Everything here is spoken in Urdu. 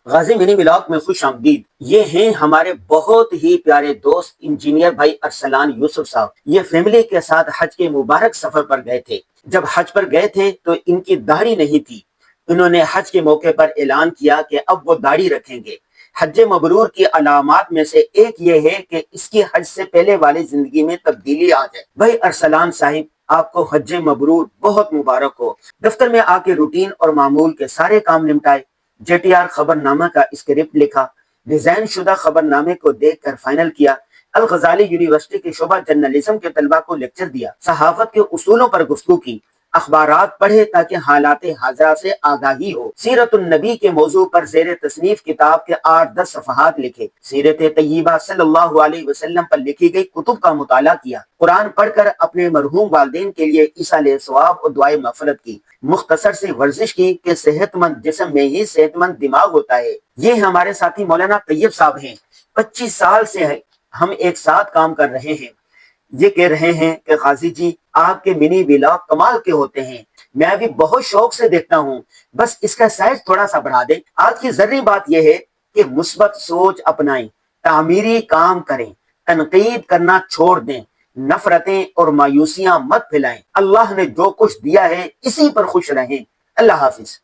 غازی منی ولاگ میں خوش آمدید۔ یہ ہیں ہمارے بہت ہی پیارے دوست انجینئر بھائی ارسلان یوسف صاحب۔ یہ فیملی کے ساتھ حج کے مبارک سفر پر گئے تھے۔ جب حج پر گئے تھے تو ان کی داڑھی نہیں تھی۔ انہوں نے حج کے موقع پر اعلان کیا کہ اب وہ داڑھی رکھیں گے۔ حج مبرور کی علامات میں سے ایک یہ ہے کہ اس کی حج سے پہلے والی زندگی میں تبدیلی آ جائے۔ بھائی ارسلان صاحب، آپ کو حج مبرور بہت مبارک ہو۔ دفتر میں آ کے روٹین اور معمول کے سارے کام نمٹائے، جے ٹی آر خبر نامہ کا اسکرپٹ لکھا، ڈیزائن شدہ خبر نامے کو دیکھ کر فائنل کیا، الغزالی یونیورسٹی کے شعبہ جرنلزم کے طلبہ کو لیکچر دیا، صحافت کے اصولوں پر گفتگو کی، اخبارات پڑھے تاکہ حالات حاضرہ سے آگاہی ہو، سیرت النبی کے موضوع پر زیر تصنیف کتاب کے 8-10 صفحات لکھے، سیرت طیبہ صلی اللہ علیہ وسلم پر لکھی گئی کتب کا مطالعہ کیا، قرآن پڑھ کر اپنے مرحوم والدین کے لیے ایصال ثواب اور دعائے مغفرت کی، مختصر سی ورزش کی کہ صحت مند جسم میں ہی صحت مند دماغ ہوتا ہے۔ یہ ہمارے ساتھی مولانا طیب صاحب ہیں۔ 25 سال سے ہم ایک ساتھ کام کر رہے ہیں۔ یہ کہہ رہے ہیں کہ غازی جی، آپ کے منی ولاگ کمال کے ہوتے ہیں، میں بھی بہت شوق سے دیکھتا ہوں، بس اس کا سائز تھوڑا سا بڑھا دیں۔ آج کی ضروری بات یہ ہے کہ مثبت سوچ اپنائیں، تعمیری کام کریں، تنقید کرنا چھوڑ دیں، نفرتیں اور مایوسیاں مت پھیلائیں۔ اللہ نے جو کچھ دیا ہے اسی پر خوش رہیں۔ اللہ حافظ۔